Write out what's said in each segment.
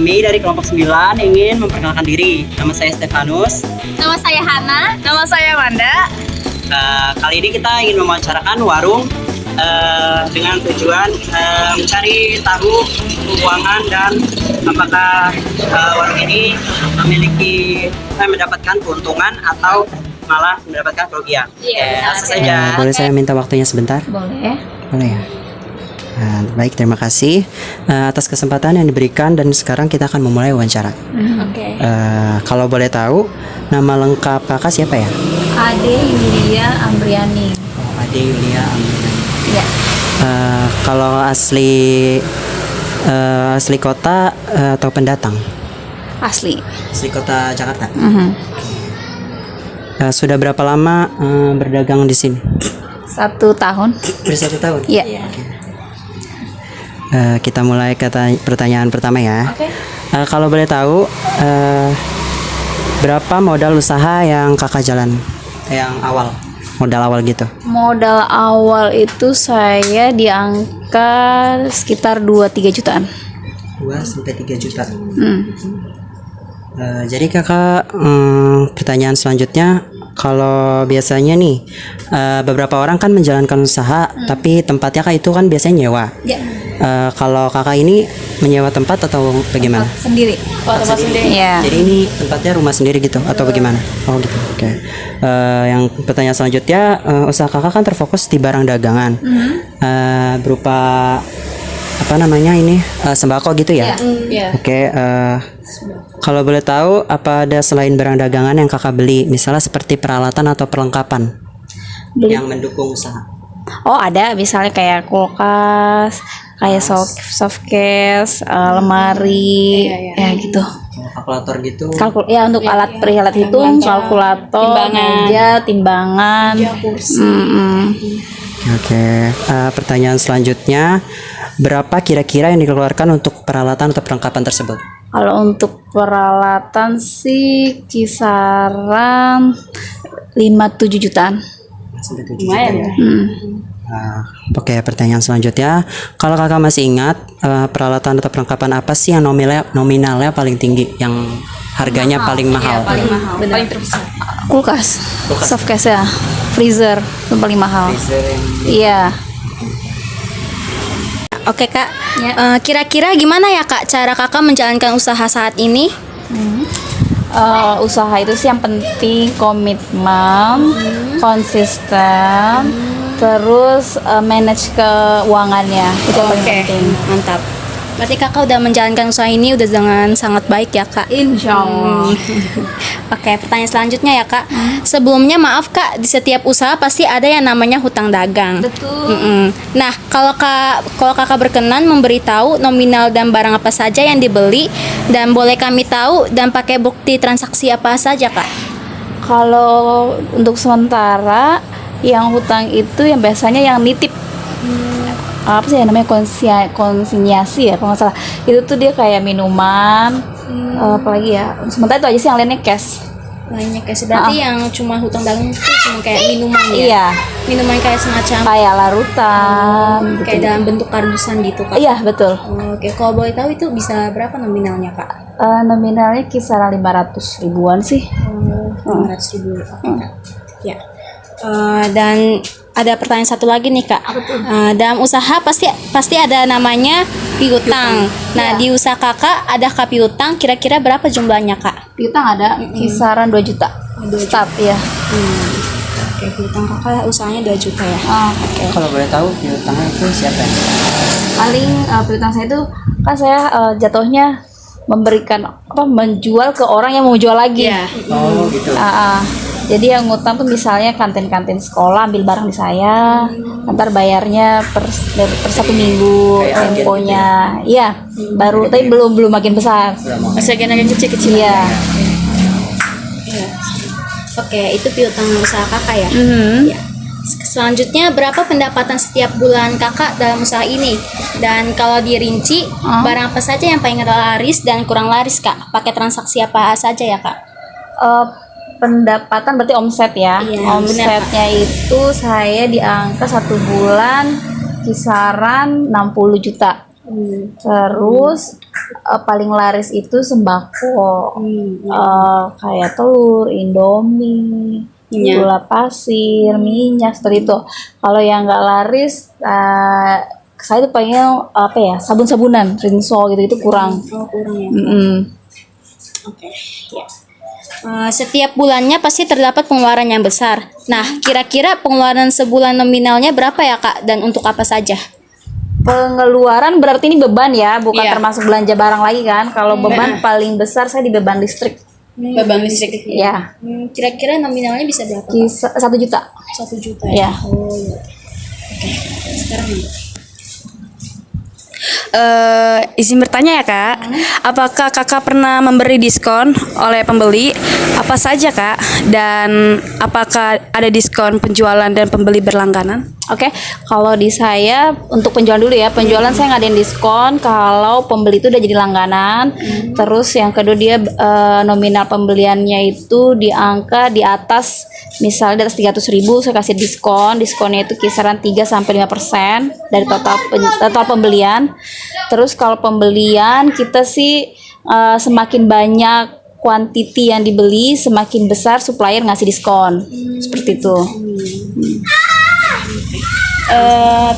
kami dari kelompok 9 ingin memperkenalkan diri. Nama saya Stefanus. Nama saya Hana. Nama saya Wanda. Kali ini kita ingin mewawancarakan warung dengan tujuan mencari tahu keuangan dan apakah warung ini mendapatkan keuntungan atau malah mendapatkan kerugian. Langsung saja. Boleh saya minta waktunya sebentar? Boleh. Boleh ya. Baik, terima kasih atas kesempatan yang diberikan dan sekarang kita akan memulai wawancara. Oke. Kalau boleh tahu, nama lengkap kakak siapa ya? Ade Yulia Ambriani. Ade Yulia Ambriani. Ya. Kalau asli kota atau pendatang? Asli. Asli kota Jakarta. Sudah berapa lama berdagang di sini? 1 tahun. Sudah 1 tahun. Iya. Kita mulai ke pertanyaan pertama ya. Oke. Kalau boleh tahu, berapa modal usaha yang kakak jalan? Yang awal, modal awal gitu. Modal awal itu saya di angka sekitar 2-3 jutaan. 2-3 juta. Jadi kakak, pertanyaan selanjutnya, kalau biasanya nih beberapa orang kan menjalankan usaha, tapi tempatnya kak itu kan biasanya nyewa. Ya. Kalau kakak ini menyewa tempat atau bagaimana? Sendiri. Tempat sendiri. Ya. Jadi ini tempatnya rumah sendiri gitu atau bagaimana? Oh gitu. Oke. Yang pertanyaan selanjutnya, usaha kakak kan terfokus di barang dagangan, berupa apa namanya ini sembako gitu ya? Iya. Oke. Kalau boleh tahu, apa ada selain barang dagangan yang kakak beli, misalnya seperti peralatan atau perlengkapan yang mendukung usaha? Oh, ada, misalnya kayak kulkas, kayak softcase, lemari, ya gitu. Kalkulator gitu. Ya untuk alat hitung, kalkulator, meja, timbangan. Oke. Pertanyaan selanjutnya, berapa kira-kira yang dikeluarkan untuk peralatan atau perlengkapan tersebut? Kalau untuk peralatan sih kisaran 5-7 jutaan. Sampai 7 juta ya. Oke, pertanyaan selanjutnya, kalau kakak masih ingat, peralatan atau perlengkapan apa sih yang nominalnya paling tinggi, yang harganya paling mahal? Paling mahal, paling terbesar. Kulkas. Softcase ya, freezer itu paling mahal. Iya. Oke kak, kira-kira gimana ya kak cara kakak menjalankan usaha saat ini? Usaha itu sih yang penting komitmen, konsisten, terus manage keuangannya itu yang paling penting. Mantap. Berarti kakak udah menjalankan usaha ini udah dengan sangat baik ya kak. Insya Allah. Oke, pertanyaan selanjutnya ya kak. Sebelumnya maaf kak, di setiap usaha pasti ada yang namanya hutang dagang. Betul. Nah, kalau kakak berkenan memberitahu nominal dan barang apa saja yang dibeli, dan boleh kami tahu dan pakai bukti transaksi apa saja kak? Kalau untuk sementara yang hutang itu yang biasanya yang nitip. Apa sih namanya konsinyasi ya kalau nggak salah, itu tuh dia kayak minuman, apalagi ya, sementara itu aja sih, yang lainnya cash. Lainnya kayak berarti yang cuma hutang dagang itu cuma kayak minuman ya? Iya, Minuman kayak semacam kayak larutan gitu. kayak dalam bentuk kardusan gitu kak? Iya betul. Oke, kalau boleh tahu itu bisa berapa nominalnya kak? Nominalnya kisaran 500 ribuan sih. 500.000. Ya. Dan ada pertanyaan satu lagi nih kak. Dalam usaha pasti ada namanya piutang. Nah, di usaha kakak ada piutang, kira-kira berapa jumlahnya kak? Piutang ada kisaran 2 juta. Start ya. Oke, piutang kakak usahanya 2 juta ya. Oke. Kalau boleh tahu, piutangnya itu siapa ya? Paling piutang saya itu kan saya jatuhnya memberikan menjual ke orang yang mau jual lagi. Oh gitu. Jadi yang ngutang tuh misalnya kantin-kantin sekolah ambil barang di saya, ntar bayarnya per 1 minggu temponya. Iya, baru tapi belum makin besar. Masih agak kecil-kecil. Iya. Oke, itu piutang usaha kakak ya. Ya. Selanjutnya, berapa pendapatan setiap bulan kakak dalam usaha ini? Dan kalau dirinci, barang apa saja yang paling laris dan kurang laris kak? Pakai transaksi apa saja ya kak? Pendapatan berarti omset ya. Iya, Omsetnya itu saya di angka 1 bulan kisaran 60 juta. Terus paling laris itu sembako. Kayak telur, Indomie, gula pasir, minyak seperti itu. Kalau yang nggak laris, saya tuh pengen apa ya, sabun-sabunan, rinso gitu itu kurang. Kurang ya. Oke, ya. Setiap bulannya pasti terdapat pengeluaran yang besar. Nah, kira-kira pengeluaran sebulan nominalnya berapa ya Kak? Dan untuk apa saja? Pengeluaran berarti ini beban ya, bukan Iya. termasuk belanja barang lagi kan. Kalau beban paling besar saya di beban listrik. Beban listrik. Ya, Kira-kira nominalnya bisa berapa? Kak? 1 juta. 1 juta Ya. Oh, iya. Oke, sekarang nih. Izin bertanya ya Kak, apakah Kakak pernah memberi diskon oleh pembeli? Apa saja Kak? Dan apakah ada diskon penjualan dan pembeli berlangganan? Oke, kalau di saya untuk penjualan dulu ya, penjualan saya ngadain diskon kalau pembeli itu udah jadi langganan. Terus yang kedua dia nominal pembeliannya itu di angka di atas, misalnya di atas 300.000 saya kasih diskon. Diskonnya itu kisaran 3-5% dari total pembelian. Terus kalau pembelian kita sih semakin banyak kuantiti yang dibeli, semakin besar supplier ngasih diskon. Seperti itu.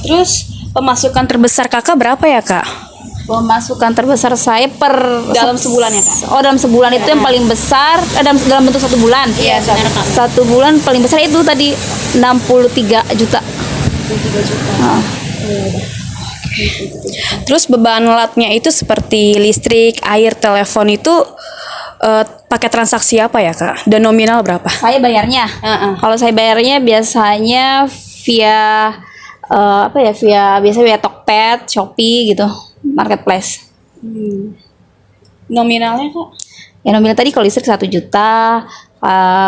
Terus pemasukan terbesar Kakak berapa ya Kak? Pemasukan terbesar saya Dalam sebulan ya, Kak? Oh, dalam sebulan itu yang paling besar dalam bentuk 1 bulan. Iya, benar, Kak. 1 bulan paling besar itu tadi 63 juta. Terus beban latnya itu seperti listrik, air, telepon itu pakai transaksi apa ya Kak? Dan nominal berapa? Saya bayarnya. Kalau saya bayarnya biasanya via via Tokped, Shopee gitu, marketplace. Nominalnya Kak? Ya nominal tadi kalau listrik 1 juta,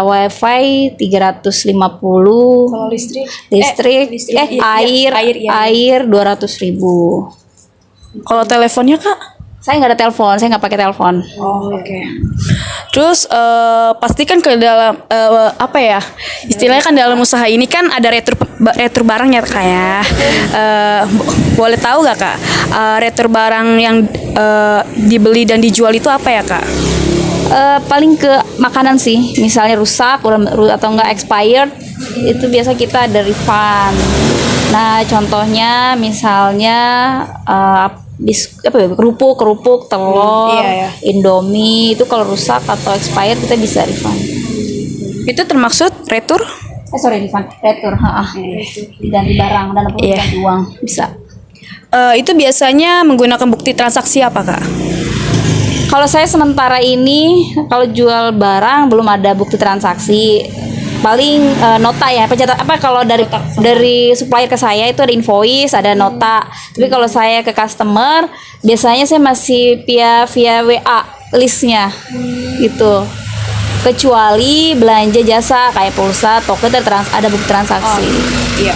wifi 350, Kalau listrik? air 200.000. Kalau teleponnya Kak? Saya nggak ada telepon, saya nggak pakai telepon. Oh, oke. Terus pastikan ke dalam apa ya? Istilahnya kan dalam usaha ini kan ada retur barang ya Kak ya. Boleh tahu gak Kak? Retur barang yang dibeli dan dijual itu apa ya Kak? Paling ke makanan sih, misalnya rusak atau enggak expired, itu biasa kita ada refund. Nah, contohnya misalnya kerupuk, telur, Indomie itu kalau rusak atau expired kita bisa refund. Itu termaksud retur? Retur, diganti barang dan ganti uang bisa. Itu biasanya menggunakan bukti transaksi apa Kak? Kalau saya sementara ini kalau jual barang belum ada bukti transaksi, paling nota ya, kalau dari supplier ke saya itu ada invoice, ada nota. Tapi kalau saya ke customer biasanya saya masih via WA listnya gitu. Kecuali belanja jasa kayak pulsa, toko ada bukti transaksi. Iya.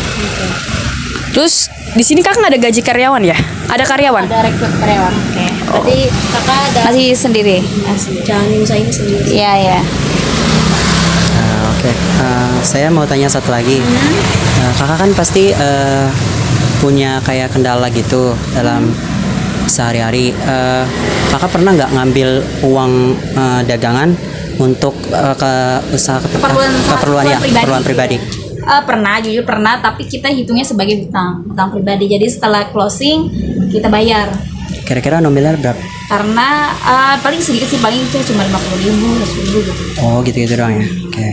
Terus di sini Kak nggak ada gaji karyawan ya? Ada karyawan? Ada rekrut karyawan. Oke. Berarti Kakak ada Masih sendiri. jalan usaha ini sendiri. Iya, ya. Oke, saya mau tanya satu lagi. Kakak kan pasti punya kayak kendala gitu dalam sehari-hari. Kakak pernah nggak ngambil uang dagangan untuk ke usaha keperluan pribadi? Jujur pernah, tapi kita hitungnya sebagai hutang pribadi. Jadi setelah closing kita bayar. Kira-kira nominal berapa? Karena paling sedikit sih, paling itu cuma 50.000, 100.000 gitu. Oh, gitu-gitu doang ya. Oke.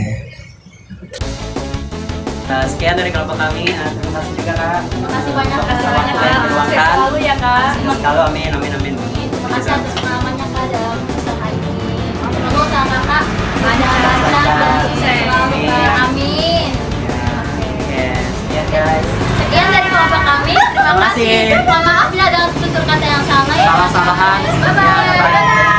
Sekian dari kelompok kami. Terima kasih juga Kak. Terima kasih banyak Kak. Sukses selalu ya Kak. Sukses selalu, amin. Terima kasih atas pengalamannya Kak dalam usaha ini. Semoga usaha Kakak banyak lancar dan sukses selalu Kak. Amin. Oke, sekian guys. Sekian dari kelompok kami. Terima kasih. Mohon maaf bila ada tutur kata yang salah ya. Salah-salahan. Bye bye.